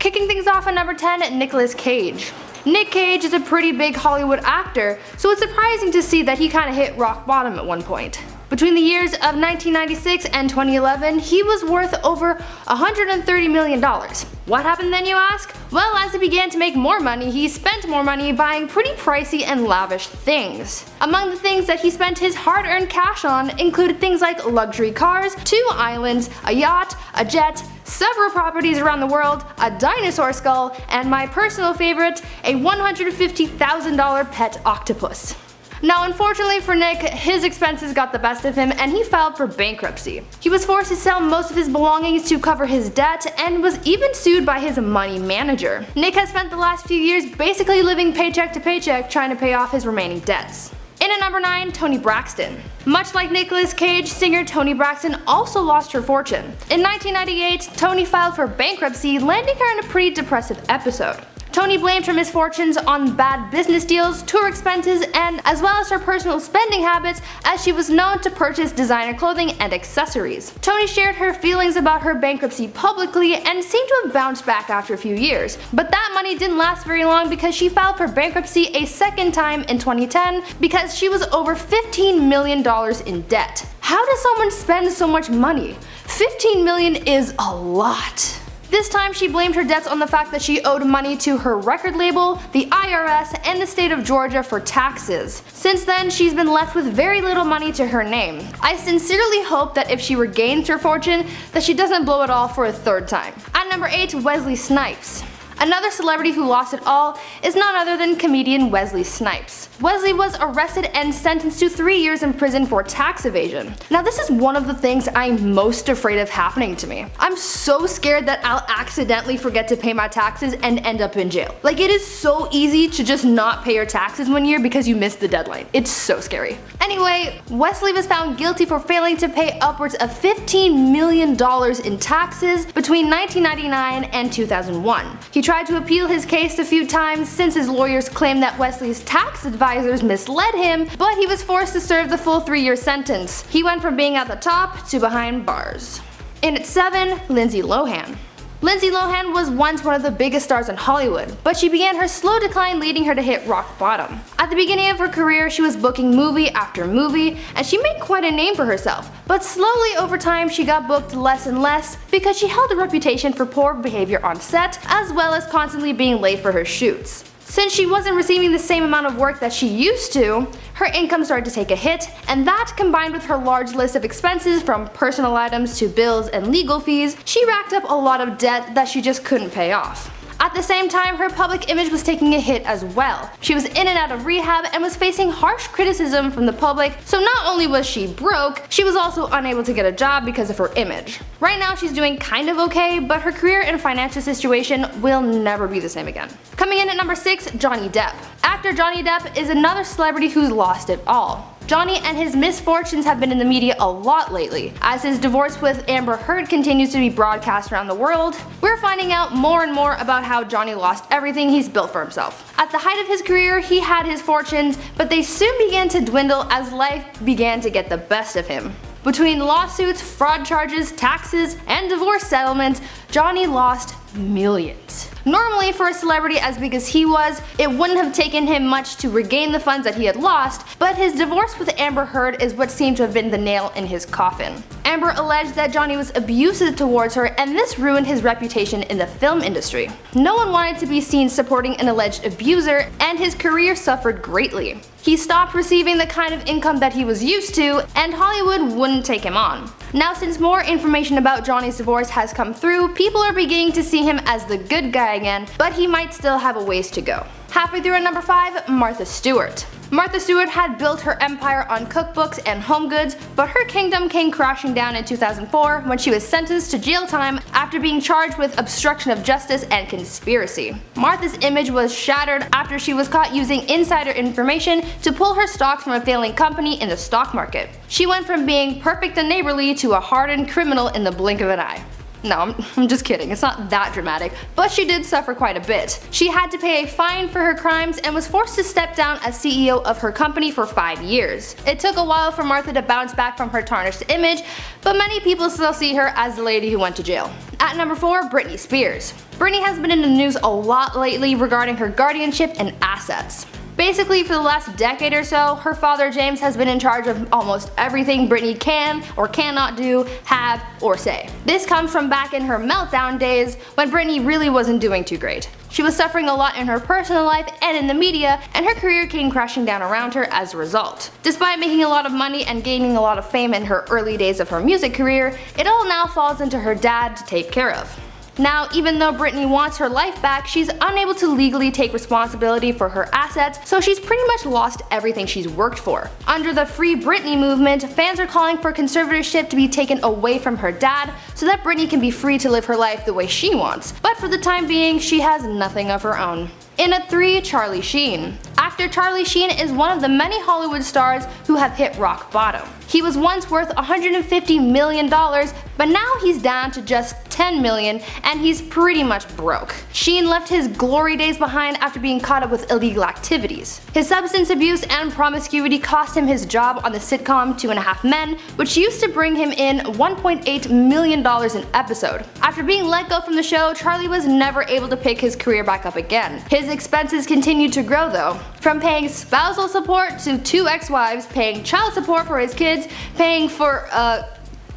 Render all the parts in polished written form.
Kicking things off at number 10, Nicolas Cage. Nick Cage is a pretty big Hollywood actor, so it's surprising to see that he kinda hit rock bottom at one point. Between the years of 1996 and 2011, he was worth over $130 million. What happened then, you ask? Well, as he began to make more money, he spent more money buying pretty pricey and lavish things. Among the things that he spent his hard-earned cash on included things like luxury cars, 2 islands, a yacht, a jet, several properties around the world, a dinosaur skull, and my personal favorite, a $150,000 pet octopus. Now, unfortunately for Nick, his expenses got the best of him and he filed for bankruptcy. He was forced to sell most of his belongings to cover his debt and was even sued by his money manager. Nick has spent the last few years basically living paycheck to paycheck trying to pay off his remaining debts. In at number 9, Toni Braxton. Much like Nicolas Cage, singer Toni Braxton also lost her fortune. In 1998, Toni filed for bankruptcy, landing her in a pretty depressive episode. Toni blamed her misfortunes on bad business deals, tour expenses, and as well as her personal spending habits, as she was known to purchase designer clothing and accessories. Toni shared her feelings about her bankruptcy publicly and seemed to have bounced back after a few years. But that money didn't last very long because she filed for bankruptcy a second time in 2010 because she was over $15 million in debt. How does someone spend so much money? $15 million is a lot. This time she blamed her debts on the fact that she owed money to her record label, the IRS, and the state of Georgia for taxes. Since then, she's been left with very little money to her name. I sincerely hope that if she regains her fortune, that she doesn't blow it all for a third time. At number 8, Wesley Snipes. Another celebrity who lost it all is none other than comedian Wesley Snipes. Wesley was arrested and sentenced to 3 years in prison for tax evasion. Now, this is one of the things I'm most afraid of happening to me. I'm so scared that I'll accidentally forget to pay my taxes and end up in jail. Like, it is so easy to just not pay your taxes one year because you missed the deadline. It's so scary. Anyway, Wesley was found guilty for failing to pay upwards of $15 million in taxes between 1999 and 2001. He tried to appeal his case a few times since his lawyers claimed that Wesley's tax advisors misled him, but he was forced to serve the full 3-year sentence. He went from being at the top to behind bars. In at 7, Lindsay Lohan. Lindsay Lohan was once one of the biggest stars in Hollywood, but she began her slow decline, leading her to hit rock bottom. At the beginning of her career, she was booking movie after movie, and she made quite a name for herself. But slowly over time, she got booked less and less because she held a reputation for poor behavior on set, as well as constantly being late for her shoots. Since she wasn't receiving the same amount of work that she used to, her income started to take a hit, and that combined with her large list of expenses from personal items to bills and legal fees, she racked up a lot of debt that she just couldn't pay off. At the same time, her public image was taking a hit as well. She was in and out of rehab and was facing harsh criticism from the public, so not only was she broke, she was also unable to get a job because of her image. Right now she's doing kind of okay, but her career and financial situation will never be the same again. Coming in at number 6, Johnny Depp. Actor Johnny Depp is another celebrity who's lost it all. Johnny and his misfortunes have been in the media a lot lately. As his divorce with Amber Heard continues to be broadcast around the world, we're finding out more and more about how Johnny lost everything he's built for himself. At the height of his career, he had his fortunes, but they soon began to dwindle as life began to get the best of him. Between lawsuits, fraud charges, taxes, and divorce settlements, Johnny lost millions. Normally, for a celebrity as big as he was, it wouldn't have taken him much to regain the funds that he had lost, but his divorce with Amber Heard is what seemed to have been the nail in his coffin. Amber alleged that Johnny was abusive towards her, and this ruined his reputation in the film industry. No one wanted to be seen supporting an alleged abuser, and his career suffered greatly. He stopped receiving the kind of income that he was used to, and Hollywood wouldn't take him on. Now, since more information about Johnny's divorce has come through, people are beginning to see him as the good guy again, but he might still have a ways to go. Halfway through at number 5, Martha Stewart. Martha Stewart had built her empire on cookbooks and home goods, but her kingdom came crashing down in 2004 when she was sentenced to jail time after being charged with obstruction of justice and conspiracy. Martha's image was shattered after she was caught using insider information to pull her stocks from a failing company in the stock market. She went from being perfect and neighborly to a hardened criminal in the blink of an eye. No, I'm just kidding, it's not that dramatic, but she did suffer quite a bit. She had to pay a fine for her crimes and was forced to step down as CEO of her company for 5 years. It took a while for Martha to bounce back from her tarnished image, but many people still see her as the lady who went to jail. At number 4, Britney Spears. Britney has been in the news a lot lately regarding her guardianship and assets. Basically, for the last decade or so, her father James has been in charge of almost everything Britney can or cannot do, have, or say. This comes from back in her meltdown days when Britney really wasn't doing too great. She was suffering a lot in her personal life and in the media, and her career came crashing down around her as a result. Despite making a lot of money and gaining a lot of fame in her early days of her music career, it all now falls into her dad to take care of. Now, even though Britney wants her life back, she's unable to legally take responsibility for her assets, so she's pretty much lost everything she's worked for. Under the Free Britney movement, fans are calling for conservatorship to be taken away from her dad so that Britney can be free to live her life the way she wants. But for the time being, she has nothing of her own. In at 3, Charlie Sheen. Actor Charlie Sheen is one of the many Hollywood stars who have hit rock bottom. He was once worth $150 million, but now he's down to just $10 million and he's pretty much broke. Sheen left his glory days behind after being caught up with illegal activities. His substance abuse and promiscuity cost him his job on the sitcom 2.5 Men, which used to bring him in $1.8 million an episode. After being let go from the show, Charlie was never able to pick his career back up again. His expenses continued to grow though, from paying spousal support to 2 ex-wives, paying child support for his kids, paying for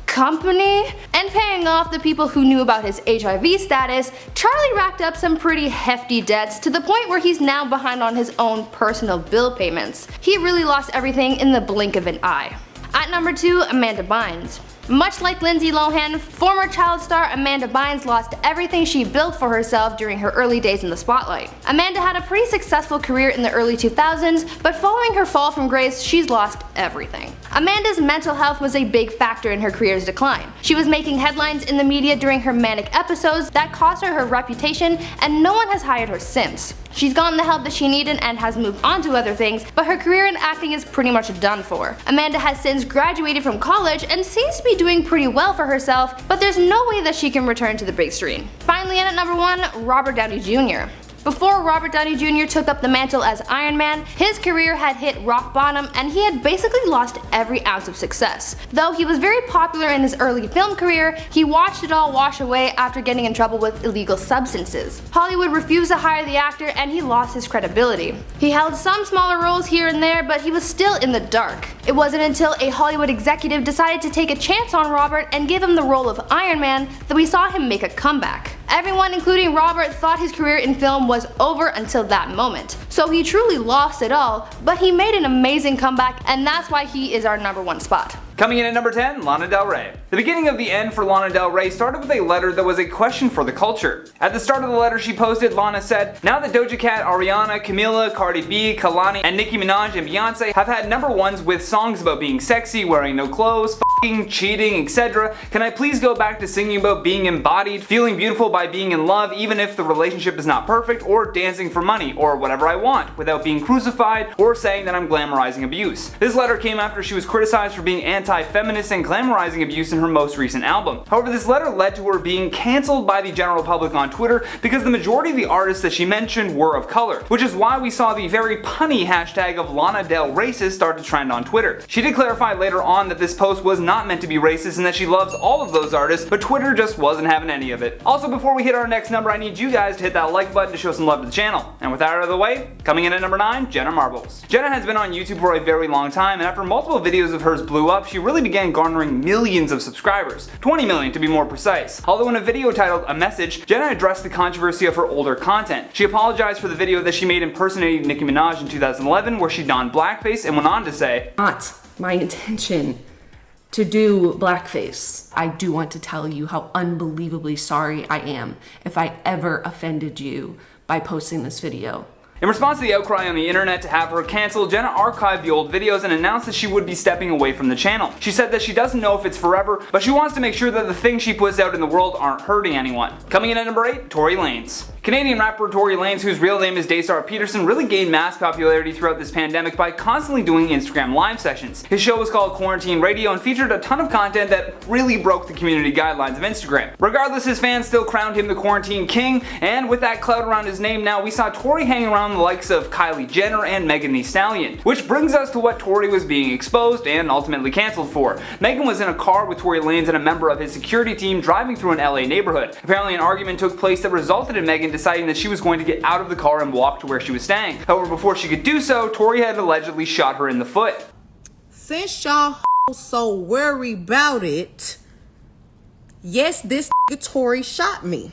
company, and paying off the people who knew about his HIV status. Charlie racked up some pretty hefty debts to the point where he's now behind on his own personal bill payments. He really lost everything in the blink of an eye. At number 2, Amanda Bynes. Much like Lindsay Lohan, former child star Amanda Bynes lost everything she built for herself during her early days in the spotlight. Amanda had a pretty successful career in the early 2000s, but following her fall from grace, she's lost everything. Amanda's mental health was a big factor in her career's decline. She was making headlines in the media during her manic episodes that cost her her reputation, and no one has hired her since. She's gotten the help that she needed and has moved on to other things, but her career in acting is pretty much done for. Amanda has since graduated from college and seems to be doing pretty well for herself, but there's no way that she can return to the big screen. Finally, in at number 1, Robert Downey Jr. Before Robert Downey Jr. took up the mantle as Iron Man, his career had hit rock bottom and he had basically lost every ounce of success. Though he was very popular in his early film career, he watched it all wash away after getting in trouble with illegal substances. Hollywood refused to hire the actor and he lost his credibility. He held some smaller roles here and there, but he was still in the dark. It wasn't until a Hollywood executive decided to take a chance on Robert and give him the role of Iron Man that we saw him make a comeback. Everyone, including Robert, thought his career in film was over until that moment. So he truly lost it all, but he made an amazing comeback, and that's why he is our number 1 spot. Coming in at number 10, Lana Del Rey. The beginning of the end for Lana Del Rey started with a letter that was a question for the culture. At the start of the letter she posted, Lana said, "Now that Doja Cat, Ariana, Camila, Cardi B, Kalani, and Nicki Minaj and Beyonce have had number 1s with songs about being sexy, wearing no clothes, f***ing, cheating, etc., can I please go back to singing about being embodied, feeling beautiful by being in love even if the relationship is not perfect, or dancing for money, or whatever I want, without being crucified or saying that I'm glamorizing abuse." This letter came after she was criticized for being anti-feminist and glamorizing abuse in her most recent album. However, this letter led to her being cancelled by the general public on Twitter because the majority of the artists that she mentioned were of color, which is why we saw the very punny hashtag of Lana Del Racist start to trend on Twitter. She did clarify later on that this post was not meant to be racist and that she loves all of those artists, but Twitter just wasn't having any of it. Also, before we hit our next number, I need you guys to hit that like button to show some love to the channel. And with that out of the way, coming in at number 9, Jenna Marbles. Jenna has been on YouTube for a very long time, and after multiple videos of hers blew up, she really began garnering millions of subscribers, 20 million to be more precise. Although in a video titled A Message, Jenna addressed the controversy of her older content. She apologized for the video that she made impersonating Nicki Minaj in 2011 where she donned blackface and went on to say, "Not my intention to do blackface. I do want to tell you how unbelievably sorry I am if I ever offended you by posting this video." In response to the outcry on the internet to have her cancelled, Jenna archived the old videos and announced that she would be stepping away from the channel. She said that she doesn't know if it's forever, but she wants to make sure that the things she puts out in the world aren't hurting anyone. Coming in at number 8, Tory Lanez. Canadian rapper Tory Lanez, whose real name is Daystar Peterson, really gained mass popularity throughout this pandemic by constantly doing Instagram live sessions. His show was called Quarantine Radio and featured a ton of content that really broke the community guidelines of Instagram. Regardless, his fans still crowned him the Quarantine King, and with that clout around his name now, we saw Tory hanging around the likes of Kylie Jenner and Megan Thee Stallion. Which brings us to what Tory was being exposed and ultimately cancelled for. Megan was in a car with Tory Lanez and a member of his security team driving through an LA neighborhood. Apparently an argument took place that resulted in Megan deciding that she was going to get out of the car and walk to where she was staying. However, before she could do so, Tory had allegedly shot her in the foot. Since y'all so worried about it, yes, this Tory shot me.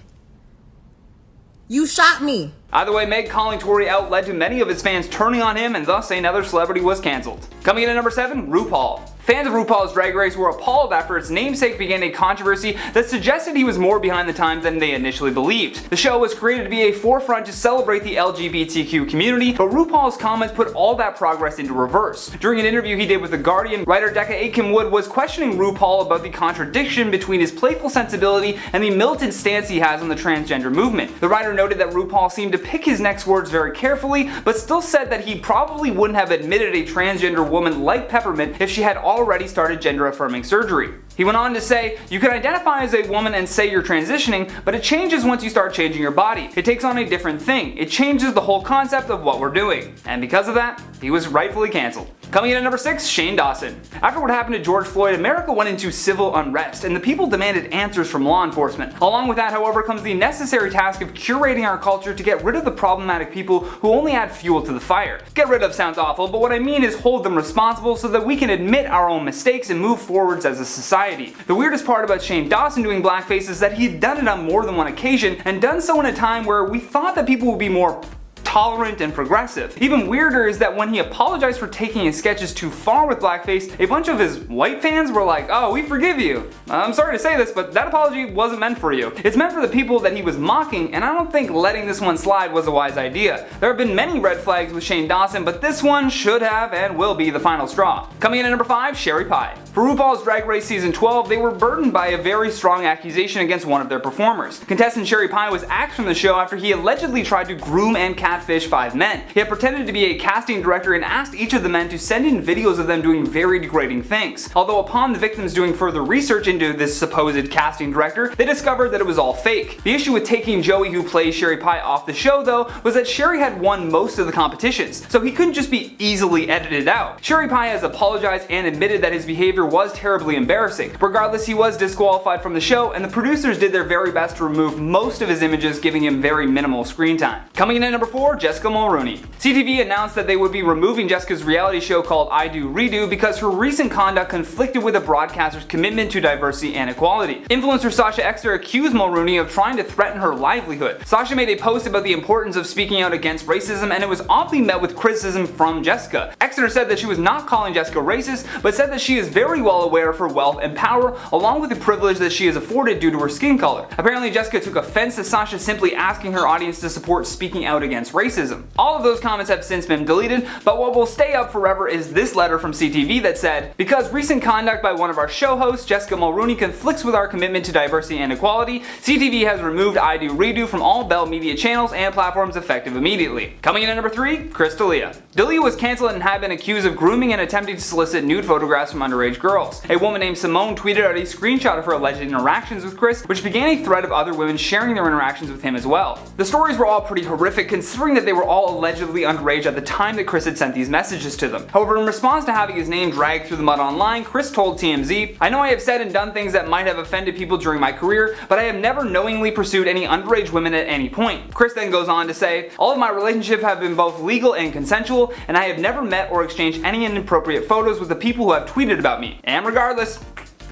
You shot me. Either way, Meg calling Tory out led to many of his fans turning on him, and thus another celebrity was cancelled. Coming in at number 7, RuPaul. Fans of RuPaul's Drag Race were appalled after its namesake began a controversy that suggested he was more behind the times than they initially believed. The show was created to be a forefront to celebrate the LGBTQ community, but RuPaul's comments put all that progress into reverse. During an interview he did with The Guardian, writer Decca Aikenwood was questioning RuPaul about the contradiction between his playful sensibility and the militant stance he has on the transgender movement. The writer noted that RuPaul seemed to pick his next words very carefully, but still said that he probably wouldn't have admitted a transgender woman like Peppermint if she had already started gender-affirming surgery. He went on to say, "You can identify as a woman and say you're transitioning, but it changes once you start changing your body. It takes on a different thing. It changes the whole concept of what we're doing." And because of that, he was rightfully cancelled. Coming in at number 6, Shane Dawson. After what happened to George Floyd, America went into civil unrest, and the people demanded answers from law enforcement. Along with that, however, comes the necessary task of curating our culture to get rid of the problematic people who only add fuel to the fire. Get rid of sounds awful, but what I mean is hold them responsible so that we can admit our own mistakes and move forwards as a society. The weirdest part about Shane Dawson doing blackface is that he had done it on more than one occasion, and done so in a time where we thought that people would be more tolerant and progressive. Even weirder is that when he apologized for taking his sketches too far with blackface, a bunch of his white fans were like, "Oh, we forgive you. I'm sorry to say this, but that apology wasn't meant for you. It's meant for the people that he was mocking, and I don't think letting this one slide was a wise idea." There have been many red flags with Shane Dawson, but this one should have and will be the final straw. Coming in at number 5, Sherry Pie. For RuPaul's Drag Race Season 12, they were burdened by a very strong accusation against one of their performers. Contestant Sherry Pie was axed from the show after he allegedly tried to groom and catfish 5 men. He had pretended to be a casting director and asked each of the men to send in videos of them doing very degrading things. Although upon the victims doing further research into this supposed casting director, they discovered that it was all fake. The issue with taking Joey, who plays Sherry Pie, off the show though, was that Sherry had won most of the competitions, so he couldn't just be easily edited out. Sherry Pie has apologized and admitted that his behavior was terribly embarrassing. Regardless, he was disqualified from the show, and the producers did their very best to remove most of his images, giving him very minimal screen time. Coming in at number 4, Jessica Mulroney. CTV announced that they would be removing Jessica's reality show called I Do Redo because her recent conduct conflicted with the broadcaster's commitment to diversity and equality. Influencer Sasha Exter accused Mulroney of trying to threaten her livelihood. Sasha made a post about the importance of speaking out against racism, and it was oddly met with criticism from Jessica. Exter said that she was not calling Jessica racist, but said that she is very well aware of her wealth and power, along with the privilege that she is afforded due to her skin color. Apparently, Jessica took offense to Sasha simply asking her audience to support speaking out against racism. All of those comments have since been deleted, but what will stay up forever is this letter from CTV that said, "Because recent conduct by one of our show hosts, Jessica Mulroney, conflicts with our commitment to diversity and equality, CTV has removed I Do Redo from all Bell Media channels and platforms effective immediately." Coming in at number 3, Chris D'Elia. D'Elia was cancelled and had been accused of grooming and attempting to solicit nude photographs from underage girls. A woman named Simone tweeted out a screenshot of her alleged interactions with Chris, which began a thread of other women sharing their interactions with him as well. The stories were all pretty horrific, considering that they were all allegedly underage at the time that Chris had sent these messages to them. However, in response to having his name dragged through the mud online, Chris told TMZ, "I know I have said and done things that might have offended people during my career, but I have never knowingly pursued any underage women at any point." Chris then goes on to say, "All of my relationships have been both legal and consensual, and I have never met or exchanged any inappropriate photos with the people who have tweeted about me." And regardless,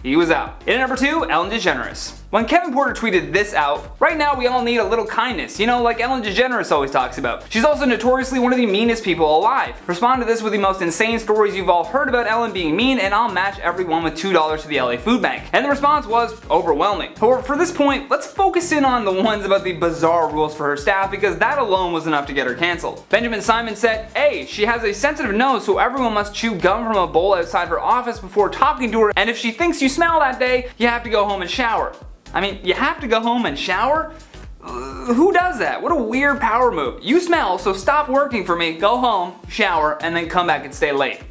he was out. In at number 2, Ellen DeGeneres. When Kevin Porter tweeted this out, "Right now we all need a little kindness, you know, like Ellen DeGeneres always talks about. She's also notoriously one of the meanest people alive. Respond to this with the most insane stories you've all heard about Ellen being mean, and I'll match everyone with $2 to the LA Food Bank." And the response was overwhelming. However, for this point, let's focus in on the ones about the bizarre rules for her staff, because that alone was enough to get her cancelled. Benjamin Simon said, "A, she has a sensitive nose, so everyone must chew gum from a bowl outside her office before talking to her, and if she thinks you smell that day, you have to go home and shower." I mean, you have to go home and shower? Who does that? What a weird power move. You smell, so stop working for me, go home, shower, and then come back and stay late.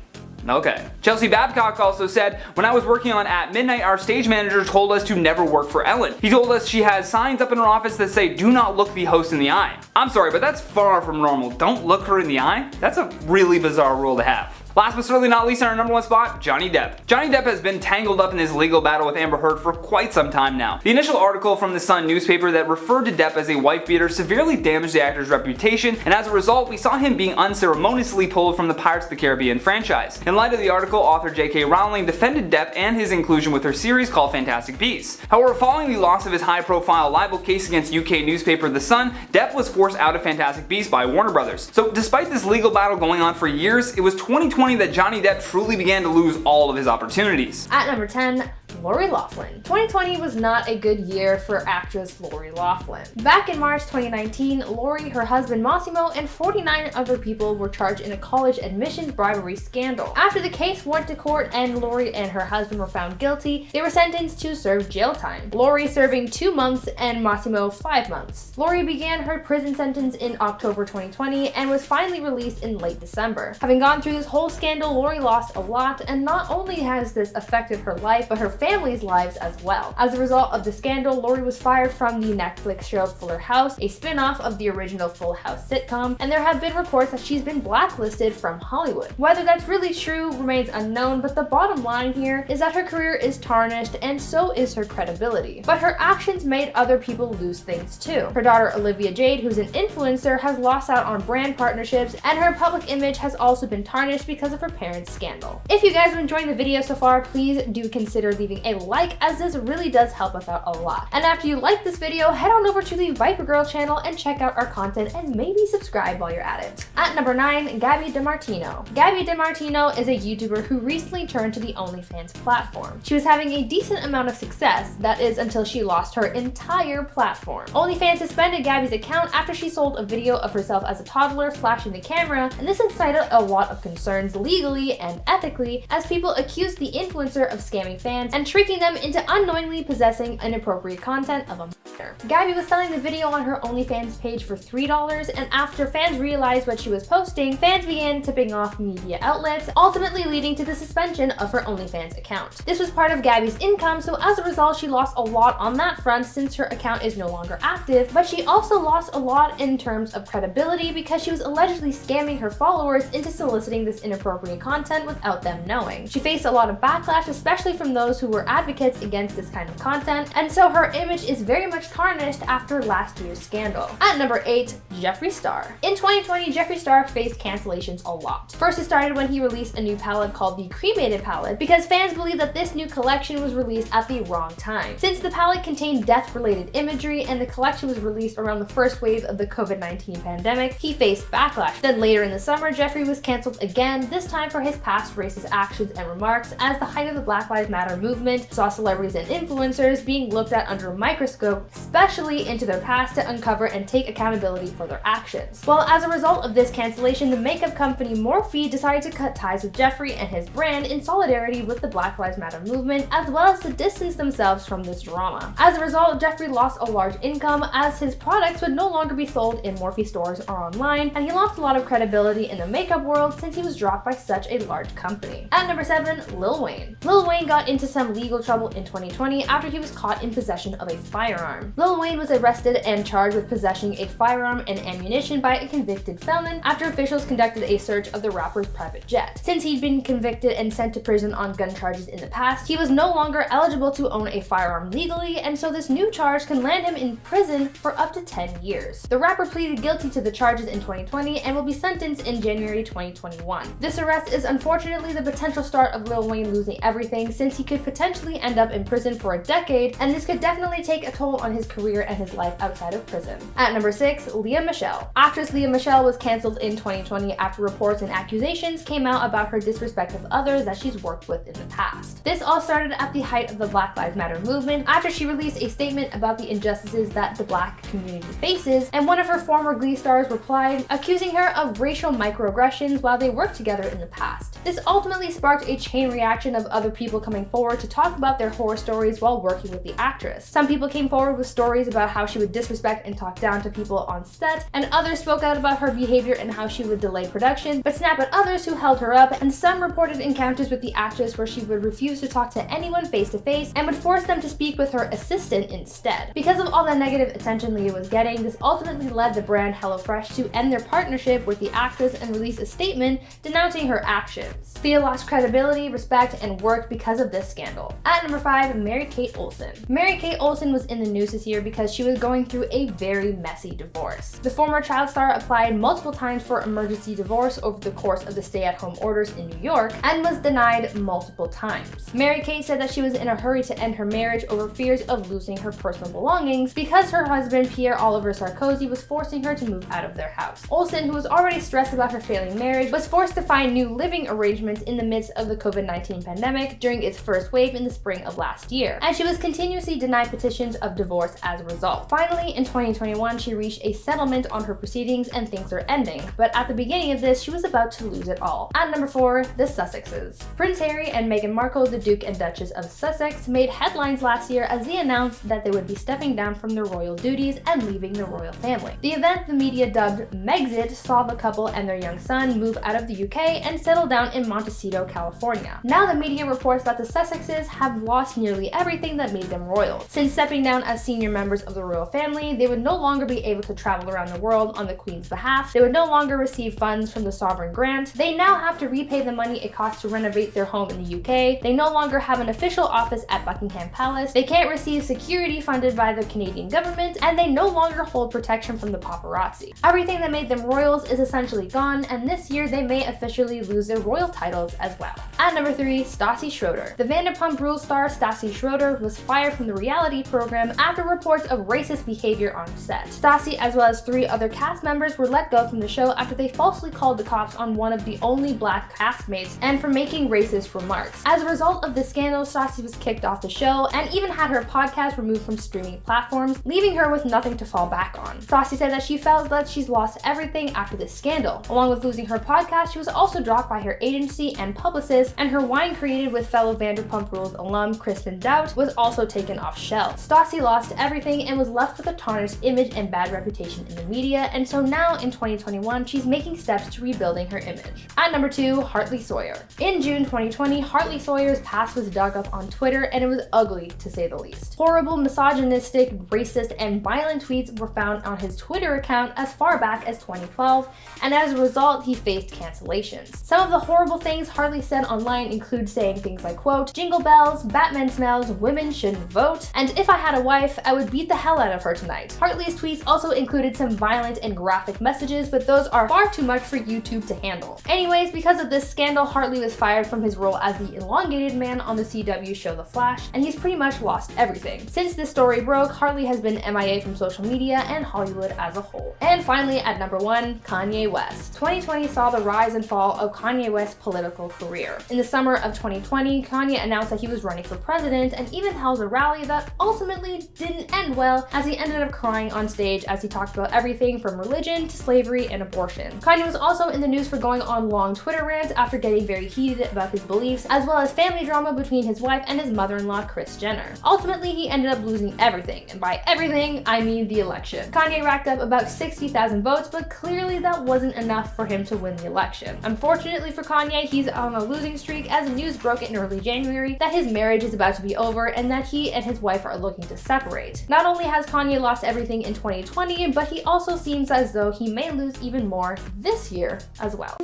Okay. Chelsea Babcock also said, when I was working on At Midnight, our stage manager told us to never work for Ellen. He told us she has signs up in her office that say, do not look the host in the eye. I'm sorry, but that's far from normal. Don't look her in the eye? That's a really bizarre rule to have. Last but certainly not least, in our number one spot, Johnny Depp. Johnny Depp has been tangled up in his legal battle with Amber Heard for quite some time now. The initial article from the Sun newspaper that referred to Depp as a wife beater severely damaged the actor's reputation, and as a result, we saw him being unceremoniously pulled from the Pirates of the Caribbean franchise. In light of the article, author J.K. Rowling defended Depp and his inclusion with her series called Fantastic Beasts. However, following the loss of his high-profile libel case against UK newspaper The Sun, Depp was forced out of Fantastic Beasts by Warner Brothers. So despite this legal battle going on for years, it was 2020 that Johnny Depp truly began to lose all of his opportunities. At number 10, Lori Loughlin. 2020 was not a good year for actress Lori Loughlin. Back in March 2019, Lori, her husband Massimo, and 49 other people were charged in a college admissions bribery scandal. After the case went to court and Lori and her husband were found guilty, they were sentenced to serve jail time. Lori serving 2 months and Massimo 5 months. Lori began her prison sentence in October 2020 and was finally released in late December. Having gone through this whole scandal, Lori lost a lot, and not only has this affected her life, but her family's lives as well. As a result of the scandal, Lori was fired from the Netflix show Fuller House, a spin-off of the original Full House sitcom, and there have been reports that she's been blacklisted from Hollywood. Whether that's really true remains unknown, but the bottom line here is that her career is tarnished and so is her credibility. But her actions made other people lose things too. Her daughter Olivia Jade, who's an influencer, has lost out on brand partnerships, and her public image has also been tarnished because of her parents' scandal. If you guys are enjoying the video so far, please do consider leaving a like, as this really does help us out a lot. And after you like this video, head on over to the Viper Girl channel and check out our content, and maybe subscribe while you're at it. At number 9, Gabi Demartino. Gabi Demartino is a YouTuber who recently turned to the OnlyFans platform. She was having a decent amount of success, that is until she lost her entire platform. OnlyFans suspended Gabi's account after she sold a video of herself as a toddler flashing the camera, and this incited a lot of concerns legally and ethically, as people accused the influencer of scamming fans and tricking them into unknowingly possessing inappropriate content of a minor. Gabi was selling the video on her OnlyFans page for $3, and after fans realized what she was posting, fans began tipping off media outlets, ultimately leading to the suspension of her OnlyFans account. This was part of Gabi's income, so as a result, she lost a lot on that front since her account is no longer active, but she also lost a lot in terms of credibility because she was allegedly scamming her followers into soliciting this inappropriate content without them knowing. She faced a lot of backlash, especially from those who were advocates against this kind of content, and so her image is very much tarnished after last year's scandal. At number 8, Jeffree Star. In 2020, Jeffree Star faced cancellations a lot. First, it started when he released a new palette called the Cremated Palette because fans believed that this new collection was released at the wrong time. Since the palette contained death-related imagery and the collection was released around the first wave of the COVID-19 pandemic, he faced backlash. Then later in the summer, Jeffree was canceled again, this time for his past racist actions and remarks, as the height of the Black Lives Matter movement saw celebrities and influencers being looked at under a microscope, especially into their past, to uncover and take accountability for their actions. Well, as a result of this cancellation, the makeup company Morphe decided to cut ties with Jeffree and his brand in solidarity with the Black Lives Matter movement, as well as to distance themselves from this drama. As a result, Jeffree lost a large income as his products would no longer be sold in Morphe stores or online, and he lost a lot of credibility in the makeup world since he was dropped by such a large company. At number 7, Lil Wayne. Lil Wayne got into some legal trouble in 2020 after he was caught in possession of a firearm. Lil Wayne was arrested and charged with possessing a firearm and ammunition by a convicted felon after officials conducted a search of the rapper's private jet. Since he'd been convicted and sent to prison on gun charges in the past, he was no longer eligible to own a firearm legally, and so this new charge can land him in prison for up to 10 years. The rapper pleaded guilty to the charges in 2020 and will be sentenced in January 2021. This arrest is unfortunately the potential start of Lil Wayne losing everything, since he could potentially end up in prison for a decade, and this could definitely take a toll on his career and his life outside of prison. At number 6, Lea Michele. Actress Lea Michele was canceled in 2020 after reports and accusations came out about her disrespect of others that she's worked with in the past. This all started at the height of the Black Lives Matter movement after she released a statement about the injustices that the Black community faces, and one of her former Glee stars replied, accusing her of racial microaggressions while they worked together in the past. This ultimately sparked a chain reaction of other people coming forward to talk about their horror stories while working with the actress. Some people came forward with stories about how she would disrespect and talk down to people on set, and others spoke out about her behavior and how she would delay production, but snap at others who held her up, and some reported encounters with the actress where she would refuse to talk to anyone face to face and would force them to speak with her assistant instead. Because of all the negative attention Leah was getting, this ultimately led the brand HelloFresh to end their partnership with the actress and release a statement denouncing her actions. Leah lost credibility, respect, and work because of this scandal. At number 5, Mary-Kate Olsen. Mary-Kate Olsen was in the news this year because she was going through a very messy divorce. The former child star applied multiple times for emergency divorce over the course of the stay-at-home orders in New York and was denied multiple times. Mary-Kate said that she was in a hurry to end her marriage over fears of losing her personal belongings because her husband Pierre-Olivier Sarkozy was forcing her to move out of their house. Olsen, who was already stressed about her failing marriage, was forced to find new living arrangements in the midst of the COVID-19 pandemic during its first wave in the spring of last year, and she was continuously denied petitions of divorce as a result. Finally, in 2021, she reached a settlement on her proceedings and things are ending, but at the beginning of this, she was about to lose it all. At number 4, the Sussexes. Prince Harry and Meghan Markle, the Duke and Duchess of Sussex, made headlines last year as they announced that they would be stepping down from their royal duties and leaving the royal family. The event the media dubbed Megxit saw the couple and their young son move out of the UK and settle down in Montecito, California. Now the media reports that the Sussexes have lost nearly everything that made them royal. Since stepping down as senior members of the royal family, they would no longer be able to travel around the world on the Queen's behalf. They would no longer receive funds from the sovereign grant. They now have to repay the money it costs to renovate their home in the UK. They no longer have an official office at Buckingham Palace. They can't receive security funded by the Canadian government, and they no longer hold protection from the paparazzi. Everything that made them royals is essentially gone, and this year they may officially lose their royal titles as well. At number 3, Stassi Schroeder. The Vanderpump Rules star Stassi Schroeder was fired from the reality program after reports of racist behavior on set. Stassi, as well as 3 other cast members, were let go from the show after they falsely called the cops on one of the only black castmates and for making racist remarks. As a result of the scandal, Stassi was kicked off the show and even had her podcast removed from streaming platforms, leaving her with nothing to fall back on. Stassi said that she felt that she's lost everything after this scandal. Along with losing her podcast, she was also dropped by her agency and publicist, and her wine created with fellow Vanderpump Rules alum Kristen Dout was also taken off shelves. Stassi lost everything and was left with a tarnished image and bad reputation in the media, and so now in 2021, she's making steps to rebuilding her image. At number 2, Hartley Sawyer. In June 2020, Hartley Sawyer's past was dug up on Twitter, and it was ugly to say the least. Horrible, misogynistic, racist, and violent tweets were found on his Twitter account as far back as 2012, and as a result, he faced cancellations. Some of the horrible things Hartley said online include saying things like, quote, "Jingle bells, Batman smells, women shouldn't vote, and if I had a wife, I would beat the hell out of her tonight." Hartley's tweets also included some violent and graphic messages, but those are far too much for YouTube to handle. Anyways, because of this scandal, Hartley was fired from his role as the elongated man on the CW show The Flash, and he's pretty much lost everything. Since this story broke, Hartley has been MIA from social media and Hollywood as a whole. And finally, at number 1, Kanye West. 2020 saw the rise and fall of Kanye West's political career. In the summer of 2020, Kanye announced that he was running for president and even held a rally that ultimately didn't end well, as he ended up crying on stage as he talked about everything from religion to slavery and abortion. Kanye was also in the news for going on long Twitter rants after getting very heated about his beliefs, as well as family drama between his wife and his mother-in-law, Kris Jenner. Ultimately, he ended up losing everything, and by everything, I mean the election. Kanye racked up about 60,000 votes, but clearly that wasn't enough for him to win the election. Unfortunately for Kanye, he's on a losing streak as news broke in early January that his marriage is about to be over and that he and his wife are looking to separate. Not only has Kanye lost everything in 2020, but he also seems as though he may lose even more this year as well.